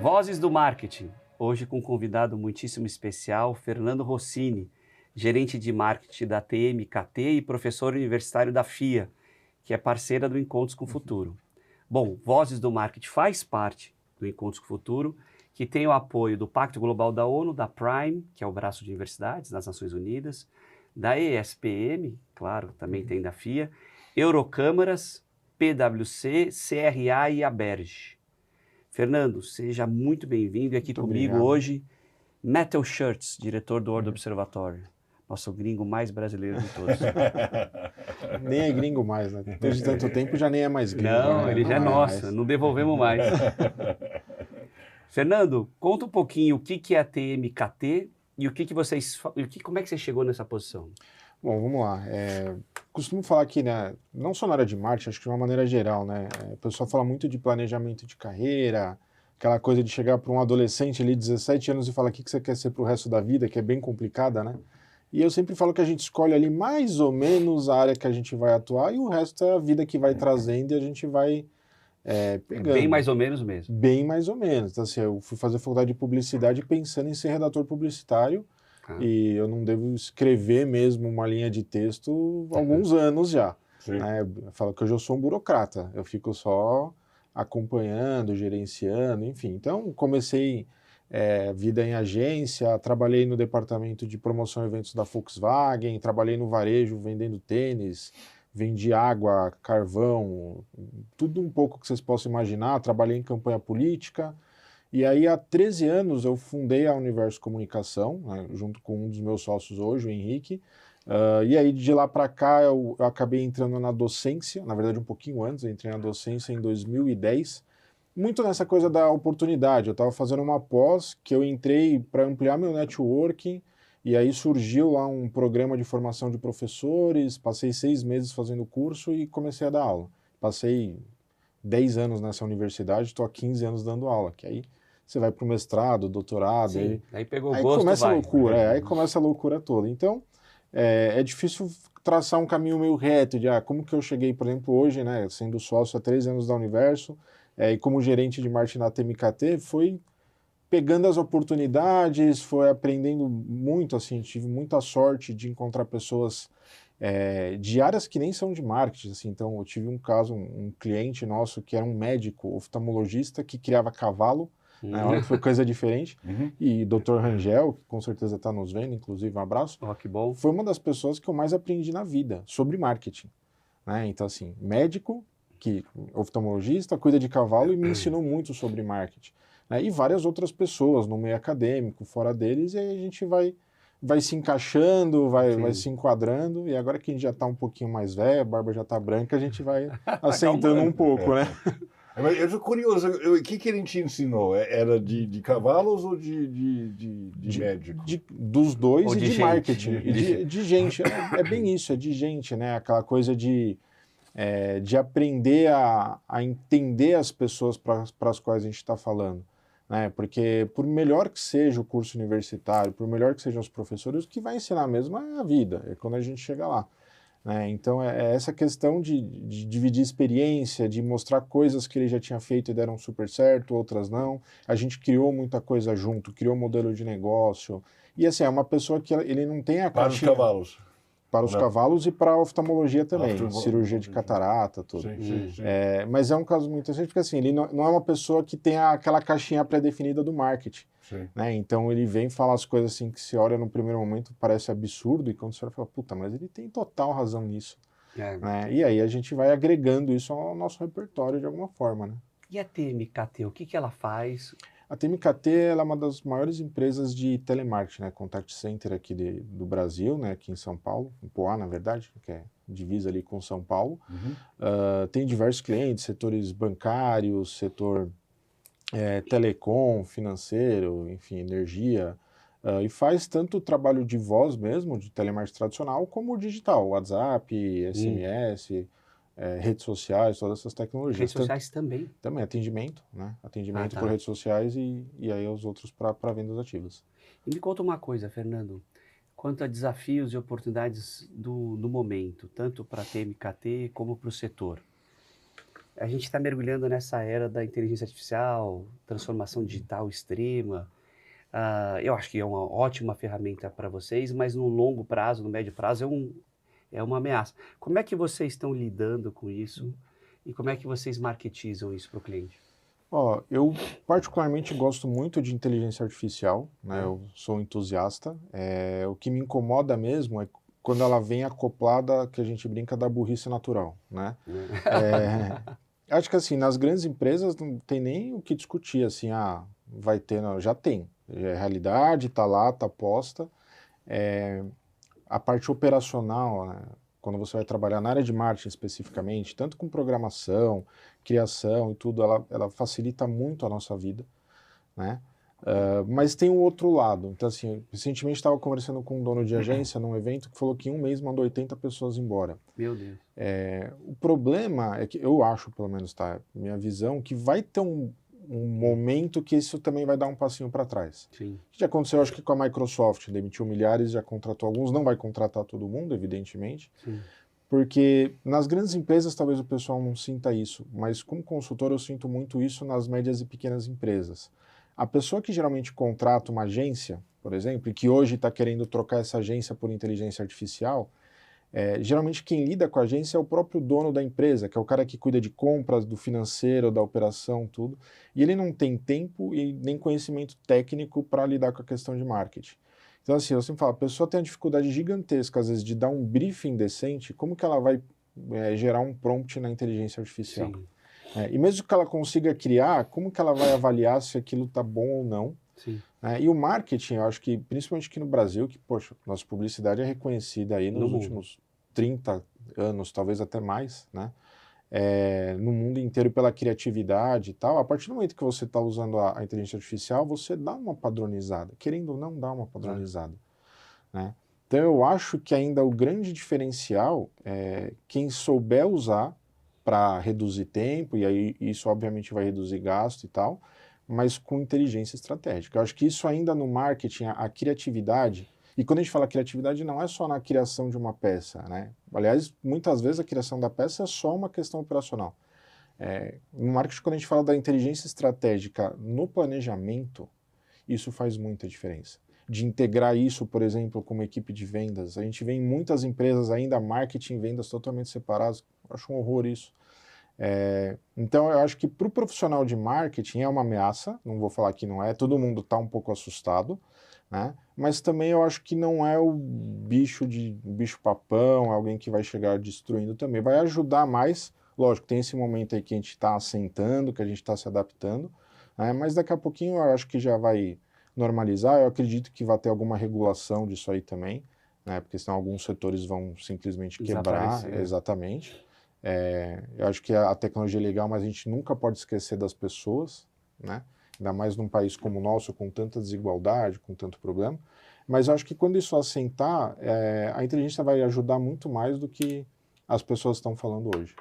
Vozes do Marketing, hoje com um convidado muitíssimo especial, Fernando Rossini, gerente de marketing da TMKT e professor universitário da FIA, que é parceira do Encontros com o Futuro. Bom, Vozes do Marketing faz parte do Encontros com o Futuro, que tem o apoio do Pacto Global da ONU, da Prime, que é o braço de universidades das Nações Unidas, da ESPM, claro, também tem da FIA, Eurocâmaras, PwC, CRA e Aberge. Fernando, seja muito bem-vindo. E aqui Muito comigo obrigado. Hoje, Matthew Shirts, diretor do World Observatory. Nosso gringo mais brasileiro de todos. Nem é gringo mais, né? Depois de tanto tempo já nem é mais gringo. Não, né? ele já é nosso, mais. não devolvemos mais. Fernando, conta um pouquinho o que é a TMKT e como é que você chegou nessa posição? Bom, vamos lá. Costumo falar aqui, né, não só na área de marketing, acho que de uma maneira geral, né? O pessoal fala muito de planejamento de carreira, aquela coisa de chegar para um adolescente ali, 17 anos, e falar o que você quer ser para o resto da vida, que é bem complicada, né? E eu sempre falo que a gente escolhe ali mais ou menos a área que a gente vai atuar e o resto é a vida que vai trazendo e a gente vai pegando. Bem mais ou menos mesmo. Bem mais ou menos. Então, assim, eu fui fazer faculdade de publicidade pensando em ser redator publicitário e eu não devo escrever mesmo uma linha de texto há alguns anos já. Né? Eu falo que hoje eu sou um burocrata, eu fico só acompanhando, gerenciando, enfim. Então, comecei vida em agência, trabalhei no departamento de promoção e eventos da Volkswagen, trabalhei no varejo vendendo tênis, vendi água, carvão, tudo um pouco que vocês possam imaginar, trabalhei em campanha política, e aí há 13 anos eu fundei a Universo Comunicação, né, junto com um dos meus sócios hoje, o Henrique, e aí de lá para cá eu acabei entrando na docência, na verdade um pouquinho antes, eu entrei na docência em 2010, muito nessa coisa da oportunidade, eu estava fazendo uma pós que eu entrei para ampliar meu networking, e aí surgiu lá um programa de formação de professores, passei 6 meses fazendo o curso e comecei a dar aula. Passei 10 anos nessa universidade, estou há 15 anos dando aula, que aí você vai para o mestrado, doutorado, aí pegou aí gosto, começa vai. a loucura, aí começa a loucura toda. Então, é difícil traçar um caminho meio reto de como que eu cheguei, por exemplo, hoje, né, sendo sócio há 3 anos da Universo, e como gerente de marketing na TMKT, foi pegando as oportunidades, foi aprendendo muito, assim, tive muita sorte de encontrar pessoas de áreas que nem são de marketing, assim. Então eu tive um caso, um cliente nosso que era um médico oftalmologista que criava cavalo, né, olha que foi coisa diferente, e Dr. Rangel, que com certeza está nos vendo, inclusive um abraço, que bom. foi uma das pessoas que eu mais aprendi na vida, sobre marketing, né? Então assim, médico, oftalmologista, cuida de cavalo e me ensinou muito sobre marketing. Né? E várias outras pessoas no meio acadêmico, fora deles, e aí a gente vai se encaixando, vai se enquadrando, e agora que a gente já está um pouquinho mais velho, a barba já está branca, a gente vai assentando um pouco, né? Mas eu estou curioso, o que ele te ensinou? Era de cavalos ou de médico? Dos dois ou e de gente. marketing. E de gente, é bem isso, é de gente, né? Aquela coisa de aprender a entender as pessoas para as quais a gente está falando. Né? Porque por melhor que seja o curso universitário, por melhor que sejam os professores, o que vai ensinar mesmo é a vida, é quando a gente chega lá. Né? Então é essa questão de dividir experiência, de mostrar coisas que ele já tinha feito e deram super certo, outras não. A gente criou muita coisa junto, criou modelo de negócio. E assim, é uma pessoa que ele não tem a Para caixinha... os cavalos. Para os cavalos e para a oftalmologia também, cirurgia de catarata, tudo. Sim. Mas é um caso muito interessante porque assim, ele não é uma pessoa que tem aquela caixinha pré-definida do marketing. Né? Então ele vem falar as coisas assim que se olha no primeiro momento parece absurdo e quando você olha fala, puta, mas ele tem total razão nisso. Né? E aí a gente vai agregando isso ao nosso repertório de alguma forma. Né? E a TMKT, o que ela faz? A TMKT ela é uma das maiores empresas de telemarketing, né, contact center aqui do Brasil, né, aqui em São Paulo, em Poá, na verdade, que é divisa ali com São Paulo. Tem diversos clientes, setores bancários, setor telecom, financeiro, enfim, energia, e faz tanto o trabalho de voz mesmo, de telemarketing tradicional, como o digital, WhatsApp, SMS, redes sociais, todas essas tecnologias. Redes sociais também? Também, atendimento, né? Atendimento por redes sociais e aí os outros para vendas ativas. E me conta uma coisa, Fernando, quanto a desafios e oportunidades do momento, tanto para a TMKT como para o setor. A gente está mergulhando nessa era da inteligência artificial, transformação digital extrema. Eu acho que é uma ótima ferramenta para vocês, mas no longo prazo, no médio prazo, é uma ameaça. Como é que vocês estão lidando com isso e como é que vocês marketizam isso para o cliente? Ó, eu particularmente gosto muito de inteligência artificial, né? Eu sou um entusiasta. O que me incomoda mesmo é quando ela vem acoplada, que a gente brinca, da burrice natural, né? Acho que assim, nas grandes empresas não tem nem o que discutir, assim, vai ter, não, já tem. É realidade, tá lá, tá posta. A parte operacional, né? Quando você vai trabalhar na área de marketing especificamente, tanto com programação, criação e tudo, ela facilita muito a nossa vida, né? Mas tem um outro lado. Então, assim, recentemente estava conversando com um dono de agência num evento que falou que em um mês mandou 80 pessoas embora. Meu Deus. O problema é que, eu acho, pelo menos, tá? Minha visão, que vai ter um momento que isso também vai dar um passinho para trás. Sim. Já aconteceu, acho que com a Microsoft, demitiu milhares, já contratou alguns, não vai contratar todo mundo, evidentemente, Sim. porque nas grandes empresas talvez o pessoal não sinta isso, mas como consultor eu sinto muito isso nas médias e pequenas empresas. A pessoa que geralmente contrata uma agência, por exemplo, e que hoje está querendo trocar essa agência por inteligência artificial, geralmente quem lida com a agência é o próprio dono da empresa, que é o cara que cuida de compras, do financeiro, da operação, tudo. E ele não tem tempo e nem conhecimento técnico para lidar com a questão de marketing. Então, assim, eu sempre falo, a pessoa tem uma dificuldade gigantesca, às vezes, de dar um briefing decente, como que ela vai gerar um prompt na inteligência artificial? E mesmo que ela consiga criar, como que ela vai avaliar se aquilo está bom ou não? Sim. E o marketing, eu acho que, principalmente aqui no Brasil, que, poxa, nossa publicidade é reconhecida aí nos últimos 30 anos, talvez até mais, né? No mundo inteiro pela criatividade e tal. A partir do momento que você está usando a inteligência artificial, você dá uma padronizada, querendo ou não dá uma padronizada, né? Então eu acho que ainda o grande diferencial é quem souber usar para reduzir tempo, e aí isso obviamente vai reduzir gasto e tal, mas com inteligência estratégica. Eu acho que isso ainda no marketing, a criatividade, e quando a gente fala criatividade não é só na criação de uma peça, né? Aliás, muitas vezes a criação da peça é só uma questão operacional. No marketing, quando a gente fala da inteligência estratégica no planejamento, isso faz muita diferença. De integrar isso, por exemplo, com uma equipe de vendas. A gente vê em muitas empresas ainda marketing e vendas totalmente separados. Eu acho um horror isso. Então, eu acho que para o profissional de marketing é uma ameaça, não vou falar que não é, todo mundo está um pouco assustado, né? Mas também eu acho que não é o bicho papão, é alguém que vai chegar destruindo também. Vai ajudar mais, lógico, tem esse momento aí que a gente está assentando, que a gente está se adaptando, né? Mas daqui a pouquinho eu acho que já vai normalizar, eu acredito que vai ter alguma regulação disso aí também, né? Porque senão alguns setores vão simplesmente quebrar, exatamente. Eu acho que a tecnologia é legal, mas a gente nunca pode esquecer das pessoas, né? Ainda mais num país como o nosso, com tanta desigualdade, com tanto problema. Mas eu acho que quando isso assentar, a inteligência vai ajudar muito mais do que as pessoas estão falando hoje.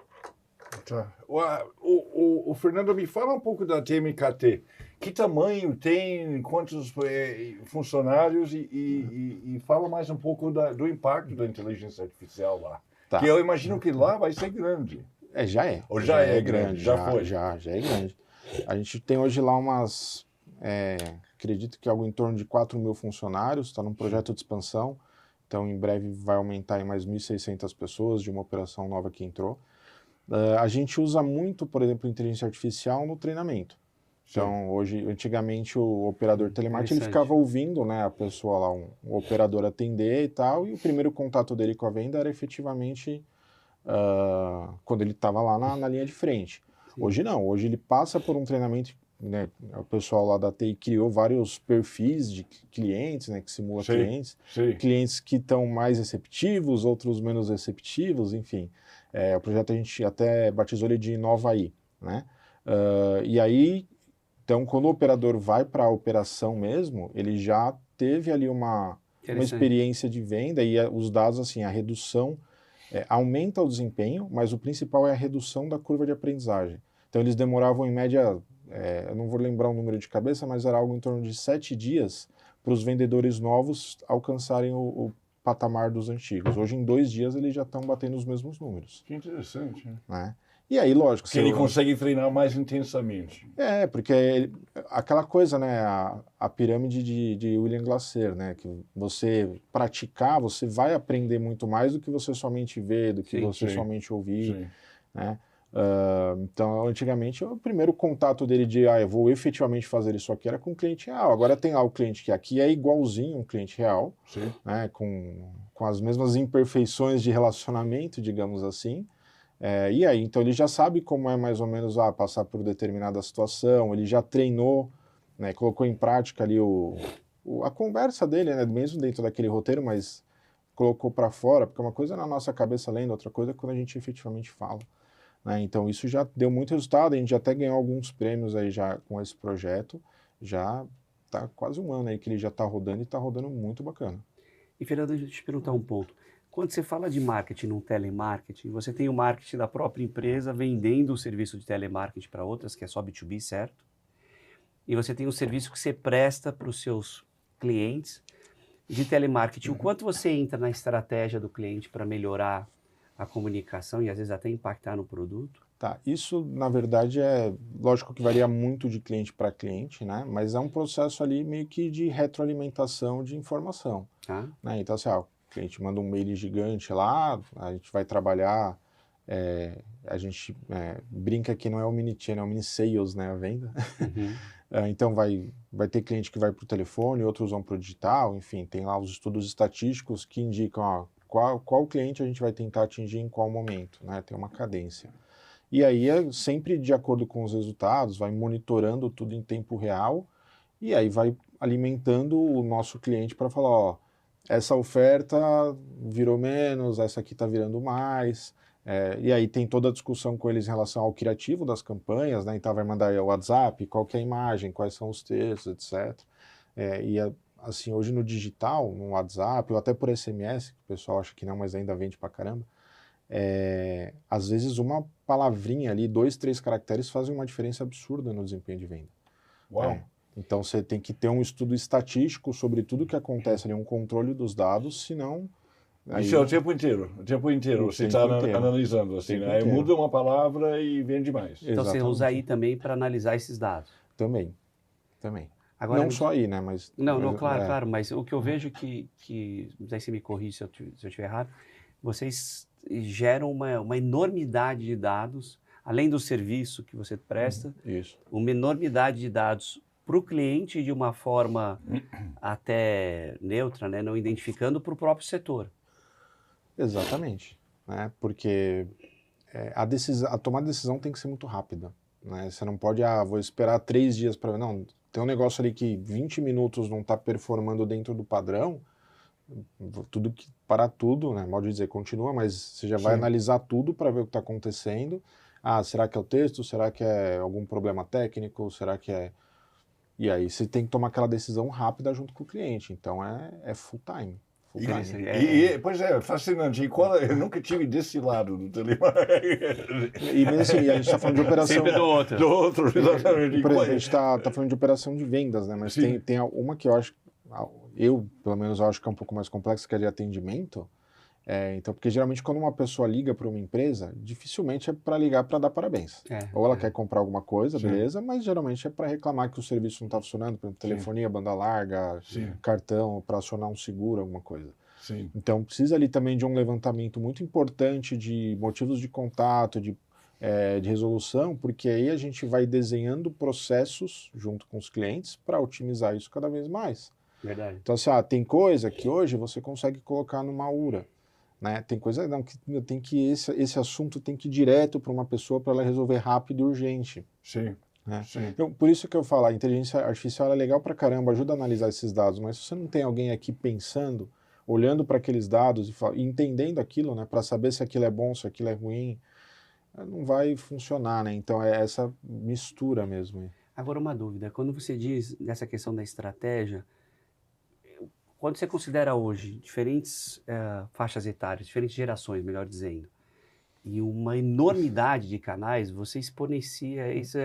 Tá. O Fernando, me fala um pouco da TMKT. Que tamanho tem, quantos funcionários e fala mais um pouco do impacto da inteligência artificial lá. Tá. Que eu imagino que lá vai ser grande. Já é. Ou já é grande, já foi. Já é grande. A gente tem hoje lá acredito que algo em torno de 4 mil funcionários, está num projeto de expansão, então em breve vai aumentar em mais 1.600 pessoas de uma operação nova que entrou. A gente usa muito, por exemplo, inteligência artificial no treinamento. Então, antigamente o operador telemarketing ele ficava ouvindo, né, a pessoa lá, um operador atender e tal, e o primeiro contato dele com a venda era efetivamente quando ele estava lá na linha de frente. Sim. Hoje não, hoje ele passa por um treinamento, né, o pessoal lá da TI criou vários perfis de clientes, né, que simula clientes, clientes que estão mais receptivos, outros menos receptivos, enfim. O projeto a gente até batizou ele de Inovaí, né? E aí, então, quando o operador vai para a operação mesmo, ele já teve ali uma experiência de venda e os dados, assim, a redução aumenta o desempenho, mas o principal é a redução da curva de aprendizagem. Então, eles demoravam em média, eu não vou lembrar o número de cabeça, mas era algo em torno de 7 dias para os vendedores novos alcançarem o patamar dos antigos. Hoje, em 2 dias, eles já estão batendo os mesmos números. Que interessante, né? E aí, lógico... Porque ele consegue treinar mais intensamente. Porque aquela coisa, né, a pirâmide de William Glasser, né, que você praticar, você vai aprender muito mais do que você somente ver, do que você somente ouvir, né? Então, antigamente, o primeiro contato dele de, eu vou efetivamente fazer isso aqui, era com um cliente real. Agora tem lá o cliente que aqui é igualzinho um cliente real, né, com as mesmas imperfeições de relacionamento, digamos assim. E aí, então ele já sabe como é mais ou menos passar por determinada situação, ele já treinou, né, colocou em prática ali a conversa dele, né, mesmo dentro daquele roteiro, mas colocou para fora, porque uma coisa é na nossa cabeça lendo, outra coisa é quando a gente efetivamente fala. Né? Então isso já deu muito resultado, a gente já até ganhou alguns prêmios aí já com esse projeto, já está quase um ano aí que ele já está rodando e está rodando muito bacana. E Fernando, deixa eu te perguntar um ponto. Quando você fala de marketing num telemarketing, você tem o marketing da própria empresa vendendo o serviço de telemarketing para outras, que é só B2B, certo? E você tem um serviço que você presta para os seus clientes de telemarketing. O quanto você entra na estratégia do cliente para melhorar a comunicação e às vezes até impactar no produto? Tá, isso na verdade lógico que varia muito de cliente para cliente, né? Mas é um processo ali meio que de retroalimentação de informação. Né? Então assim, o cliente manda um mail gigante lá, a gente vai trabalhar, a gente brinca que não é o mini-channel, é o mini-sales, né, a venda. Então vai ter cliente que vai para o telefone, outros vão para o digital, enfim, tem lá os estudos estatísticos que indicam qual cliente a gente vai tentar atingir em qual momento, né? Tem uma cadência. E aí sempre de acordo com os resultados, vai monitorando tudo em tempo real e aí vai alimentando o nosso cliente para falar, essa oferta virou menos, essa aqui está virando mais. E aí tem toda a discussão com eles em relação ao criativo das campanhas, né? Então vai mandar o WhatsApp, qual que é a imagem, quais são os textos, etc. Assim, hoje no digital, no WhatsApp, ou até por SMS, que o pessoal acha que não, mas ainda vende pra caramba, às vezes uma palavrinha ali, 2, 3 caracteres fazem uma diferença absurda no desempenho de venda. Uau! Então você tem que ter um estudo estatístico sobre tudo que acontece ali, um controle dos dados, senão... Isso é o tempo inteiro você está analisando, assim, né? Aí muda uma palavra e vende mais. Então você usa aí também para analisar esses dados? Também. Agora, não só aí, né? Mas, claro, mas o que eu vejo que daí você me corrige se eu estiver errado, vocês geram uma enormidade de dados, além do serviço que você presta, uma enormidade de dados para o cliente de uma forma até neutra, né? Não identificando para o próprio setor. Exatamente, né? Porque a tomada de decisão tem que ser muito rápida, né? Você não pode, vou esperar 3 dias para... Não, tem um negócio ali que 20 minutos não está performando dentro do padrão, parar tudo, né? Mal de dizer, continua, mas você já vai analisar tudo para ver o que está acontecendo. Será que é o texto? Será que é algum problema técnico? Será que é... E aí você tem que tomar aquela decisão rápida junto com o cliente, então é full time. Pois é, fascinante. Eu nunca tive desse lado do telemarketing. E mesmo assim, a gente está falando de operação... Sempre do outro. Do outro, exatamente. Por exemplo, a gente está falando de operação de vendas, né? Mas tem uma que eu acho, pelo menos, acho que é um pouco mais complexa, que é de atendimento. Então, porque geralmente quando uma pessoa liga para uma empresa, dificilmente é para ligar para dar parabéns. Ou ela quer comprar alguma coisa, beleza, mas geralmente é para reclamar que o serviço não está funcionando, por exemplo, telefonia, banda larga, cartão, para acionar um seguro, alguma coisa. Então, precisa ali também de um levantamento muito importante de motivos de contato, de resolução, porque aí a gente vai desenhando processos junto com os clientes para otimizar isso cada vez mais. Verdade. Então, assim, tem coisa que hoje você consegue colocar numa URA. Né? Tem coisa não, que esse assunto tem que ir direto para uma pessoa para ela resolver rápido e urgente. Né? Então, por isso que eu falo, a inteligência artificial é legal para caramba, ajuda a analisar esses dados, mas se você não tem alguém aqui pensando, olhando para aqueles dados e entendendo aquilo, né, para saber se aquilo é bom, se aquilo é ruim, não vai funcionar, né? Então é essa mistura mesmo. Agora uma dúvida, quando você diz dessa questão da estratégia, quando você considera hoje diferentes faixas etárias, diferentes gerações, melhor dizendo, e uma enormidade de canais, você exponencia, isso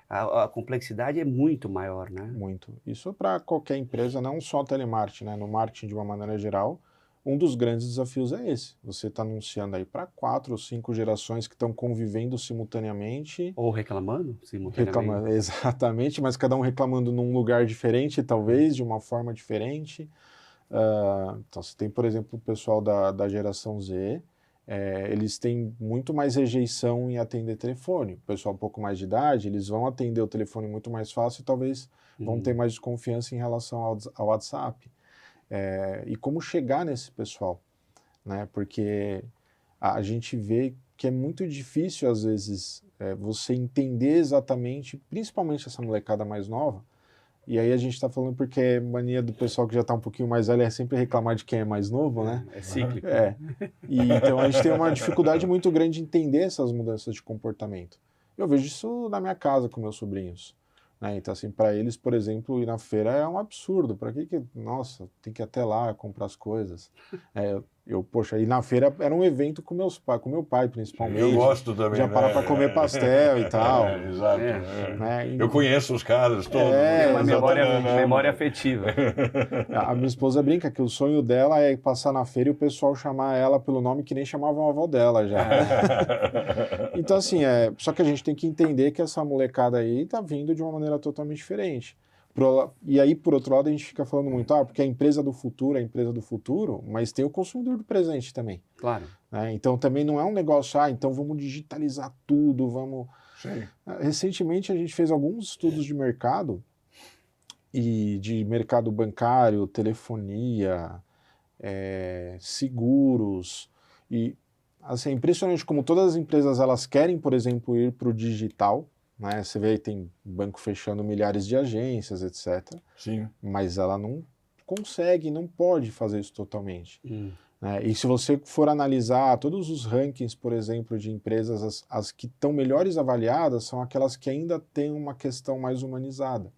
a complexidade é muito maior, né? Muito. Isso para qualquer empresa, não só telemarketing, né? No marketing de uma maneira geral, um dos grandes desafios é esse. Você está anunciando aí para 4 ou 5 gerações que estão convivendo simultaneamente. Ou reclamando simultaneamente. Exatamente, mas cada um reclamando num lugar diferente, talvez, de uma forma diferente. Então, você tem, por exemplo, o pessoal da geração Z, eles têm muito mais rejeição em atender telefone. O pessoal um pouco mais de idade, eles vão atender o telefone muito mais fácil e talvez vão ter mais desconfiança em relação ao WhatsApp. E como chegar nesse pessoal, né? Porque a gente vê que é muito difícil, às vezes, você entender exatamente, principalmente essa molecada mais nova, e aí a gente está falando porque é mania do pessoal que já está um pouquinho mais velho é sempre reclamar de quem é mais novo, né? É cíclico. E então a gente tem uma dificuldade muito grande de entender essas mudanças de comportamento. Eu vejo isso na minha casa com meus sobrinhos. Né? Então, assim, para eles, por exemplo, ir na feira é um absurdo. Para que, nossa, tem que ir até lá comprar as coisas. Poxa, ir na feira era um evento com com meu pai, principalmente. Eu gosto também. Já parar para comer pastel e tal. Exato. Né? Eu conheço os caras todos. Uma memória afetiva. A minha esposa brinca que o sonho dela é passar na feira e o pessoal chamar ela pelo nome que nem chamavam a avó dela já. Então, assim, só que a gente tem que entender que essa molecada aí tá vindo de uma maneira totalmente diferente. E aí, por outro lado, a gente fica falando muito, porque a empresa do futuro é a empresa do futuro, mas tem o consumidor do presente também. Claro. Né? Então, também não é um negócio, então vamos digitalizar tudo, vamos... Sim. Recentemente, a gente fez alguns estudos de mercado, e de mercado bancário, telefonia, seguros, e assim, é impressionante como todas as empresas elas querem, por exemplo, ir para o digital, né? Você vê aí tem banco fechando milhares de agências, etc. Sim. Mas ela não consegue, não pode fazer isso totalmente. Né? E se você for analisar todos os rankings, por exemplo, de empresas, as que estão melhores avaliadas são aquelas que ainda têm uma questão mais humanizada.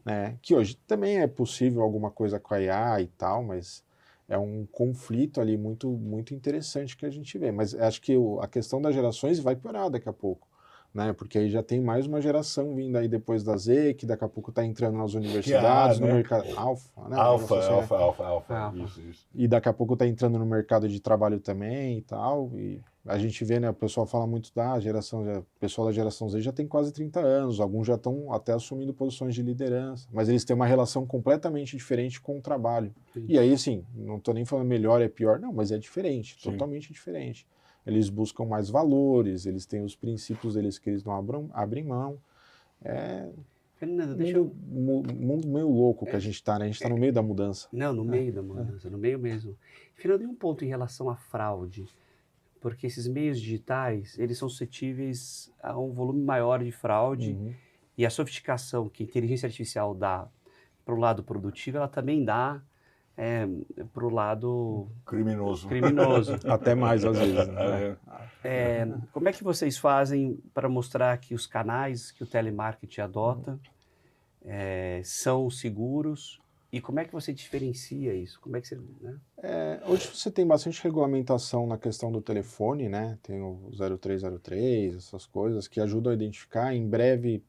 Né? Que hoje também é possível alguma coisa com a IA e tal, mas é um conflito ali muito, muito interessante que a gente vê. Mas acho que a questão das gerações vai piorar daqui a pouco. Né? Porque aí já tem mais uma geração vindo aí depois da Z, que daqui a pouco está entrando nas universidades, no mercado... Alfa, né? Alfa. Isso. E daqui a pouco está entrando no mercado de trabalho também e tal. E a gente vê, né? O pessoal fala muito da geração... O pessoal da geração Z já tem quase 30 anos. Alguns já estão até assumindo posições de liderança. Mas eles têm uma relação completamente diferente com o trabalho. Sim. E aí, assim, não estou nem falando melhor é pior. Não, mas é diferente. Sim. Totalmente diferente. Eles buscam mais valores, eles têm os princípios deles que eles não abrem mão. Fernando, mundo meio louco que a gente está, né? A gente está no meio da mudança. Não, no meio da mudança, no meio mesmo. Fernando, tem um ponto em relação à fraude, porque esses meios digitais, eles são suscetíveis a um volume maior de fraude e a sofisticação que a inteligência artificial dá para o lado produtivo, ela também dá para o lado criminoso. Até mais às vezes. Né? Como é que vocês fazem para mostrar que os canais que o telemarketing adota são seguros e como é que você diferencia isso? Como é que você, né? Hoje você tem bastante regulamentação na questão do telefone, né? Tem o 0303, essas coisas que ajudam a identificar. Em breve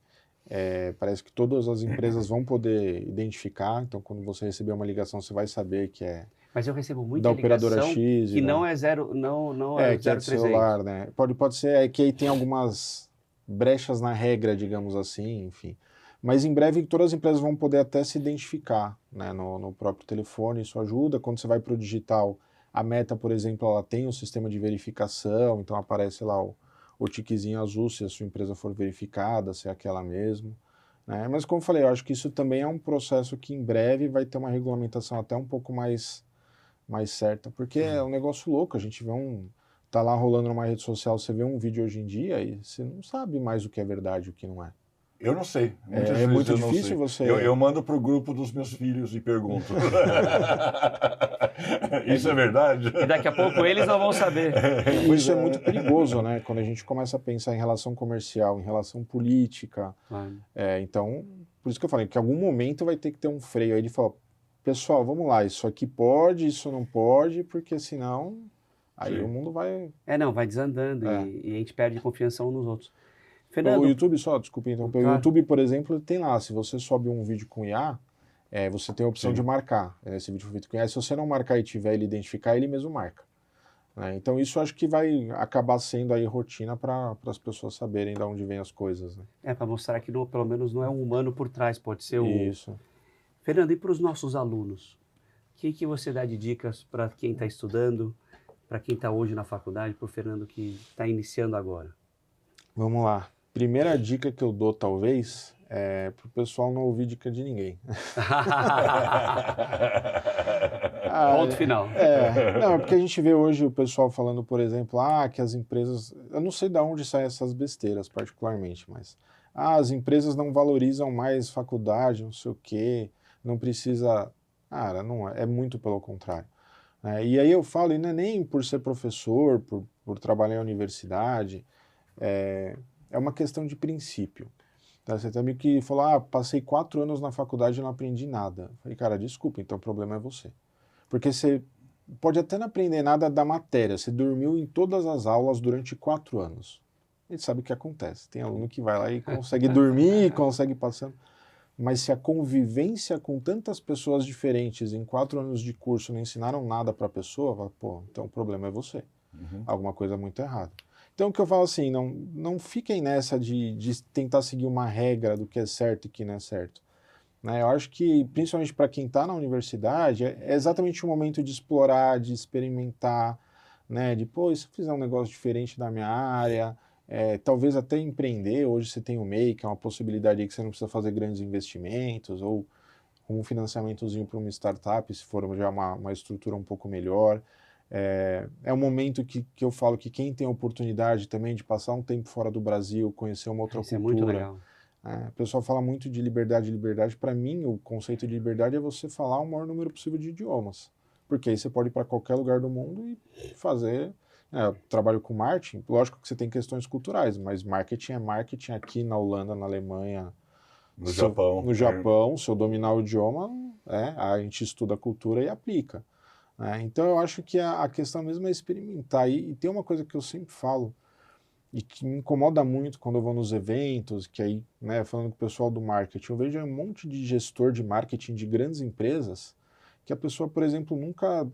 parece que todas as empresas vão poder identificar, então quando você receber uma ligação você vai saber que é Mas eu recebo muita da operadora X, que né? não é que é de celular, né? Pode ser que aí tem algumas brechas na regra, digamos assim, enfim. Mas em breve todas as empresas vão poder até se identificar, né, no próprio telefone, isso ajuda. Quando você vai para o digital, a Meta, por exemplo, ela tem um sistema de verificação, então aparece lá o tiquezinho azul se a sua empresa for verificada, se é aquela mesmo. Né? Mas como eu falei, eu acho que isso também é um processo que em breve vai ter uma regulamentação até um pouco mais certa, porque é um negócio louco, a gente vê tá lá rolando numa rede social, você vê um vídeo hoje em dia e você não sabe mais o que é verdade e o que não é. Eu não sei. É muito difícil você... Eu mando para o grupo dos meus filhos e pergunto. Isso é verdade? E daqui a pouco eles não vão saber. Isso é muito perigoso, né? Quando a gente começa a pensar em relação comercial, em relação política. Então, por isso que eu falei, que em algum momento vai ter que ter um freio aí de falar, pessoal, vamos lá, isso aqui pode, isso não pode, porque senão aí o mundo vai... vai desandando e a gente perde confiança uns nos outros. Fernando, o YouTube, desculpa interromper, claro. O YouTube, por exemplo, tem lá, se você sobe um vídeo com IA, você tem a opção de marcar. Esse vídeo foi feito com AI. Se você não marcar e tiver ele identificar, ele mesmo marca. Né? Então isso acho que vai acabar sendo aí rotina para as pessoas saberem de onde vêm as coisas. Né? Para mostrar que pelo menos não é um humano por trás, pode ser o... Isso. Fernando, e para os nossos alunos? O que você dá de dicas para quem está estudando, para quem está hoje na faculdade, para o Fernando que está iniciando agora? Vamos lá. Primeira dica que eu dou, talvez, é para o pessoal não ouvir dica de ninguém. Ponto final. Não, porque a gente vê hoje o pessoal falando, por exemplo, que as empresas... Eu não sei de onde saem essas besteiras, particularmente, mas... as empresas não valorizam mais faculdade, não sei o quê, não precisa... Cara, não é muito pelo contrário. E aí eu falo, e não é nem por ser professor, por trabalhar em universidade, é uma questão de princípio. Tá? Você também que falou, passei 4 anos na faculdade e não aprendi nada. Eu falei, cara, desculpa, então o problema é você. Porque você pode até não aprender nada da matéria, você dormiu em todas as aulas durante 4 anos. A gente sabe o que acontece. Tem aluno que vai lá e consegue dormir, consegue passando. Mas se a convivência com tantas pessoas diferentes em 4 anos de curso não ensinaram nada para a pessoa, então o problema é você. Alguma coisa muito errada. Então o que eu falo assim, não fiquem nessa de tentar seguir uma regra do que é certo e que não é certo. Né? Eu acho que, principalmente para quem está na universidade, é exatamente o momento de explorar, de experimentar, né? De, e se eu fizer um negócio diferente da minha área... talvez até empreender. Hoje você tem o MEI, que é uma possibilidade aí que você não precisa fazer grandes investimentos, ou um financiamentozinho para uma startup, se for já uma estrutura um pouco melhor. É um momento que eu falo que quem tem a oportunidade também de passar um tempo fora do Brasil, conhecer uma outra cultura. É muito legal. O pessoal fala muito de liberdade. Para mim, o conceito de liberdade é você falar o maior número possível de idiomas. Porque aí você pode ir para qualquer lugar do mundo e fazer... eu trabalho com marketing, lógico que você tem questões culturais, mas marketing é marketing aqui na Holanda, na Alemanha, no Japão. No Japão, se eu dominar o idioma, a gente estuda a cultura e aplica. Então eu acho que a questão mesmo é experimentar. E tem uma coisa que eu sempre falo, e que me incomoda muito quando eu vou nos eventos, que aí, falando com o pessoal do marketing, eu vejo um monte de gestor de marketing de grandes empresas, que a pessoa, por exemplo, nunca...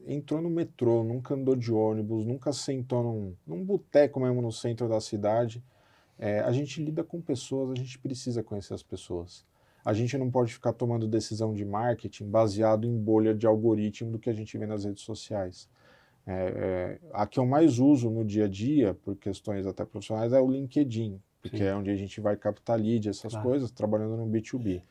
entrou no metrô, nunca andou de ônibus, nunca sentou num boteco mesmo no centro da cidade. A gente lida com pessoas, a gente precisa conhecer as pessoas. A gente não pode ficar tomando decisão de marketing baseado em bolha de algoritmo do que a gente vê nas redes sociais. A que eu mais uso no dia a dia, por questões até profissionais, é o LinkedIn, porque é onde a gente vai captar lead, essas coisas, trabalhando no B2B.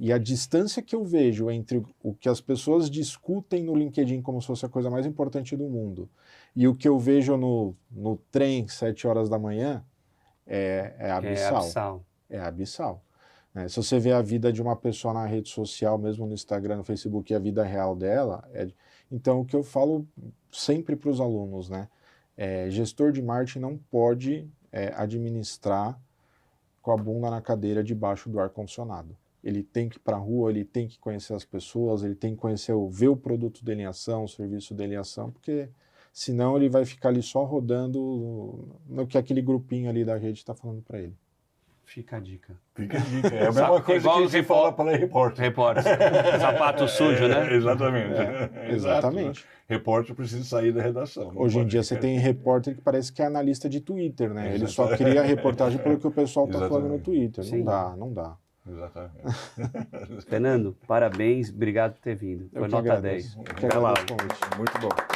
E a distância que eu vejo entre o que as pessoas discutem no LinkedIn como se fosse a coisa mais importante do mundo e o que eu vejo no trem 7 horas da manhã é abissal. É abissal. Se você vê a vida de uma pessoa na rede social, mesmo no Instagram, no Facebook, e a vida real dela, então o que eu falo sempre para os alunos, gestor de marketing não pode administrar com a bunda na cadeira debaixo do ar-condicionado. Ele tem que ir para a rua, ele tem que conhecer as pessoas, ele tem que ver o produto dele em ação, o serviço dele em ação, porque senão ele vai ficar ali só rodando no que aquele grupinho ali da rede está falando para ele. Fica a dica. Fica a dica. É a mesma coisa que você fala para repórter. Sapato sujo, né? Exatamente. Exatamente. Repórter precisa sair da redação. Hoje em dia você tem repórter que parece que é analista de Twitter, né? Ele só cria a reportagem pelo que o pessoal está falando no Twitter. Sim. Não dá. Exatamente. Fernando, parabéns, obrigado por ter vindo. Foi nota 10. Muito bom.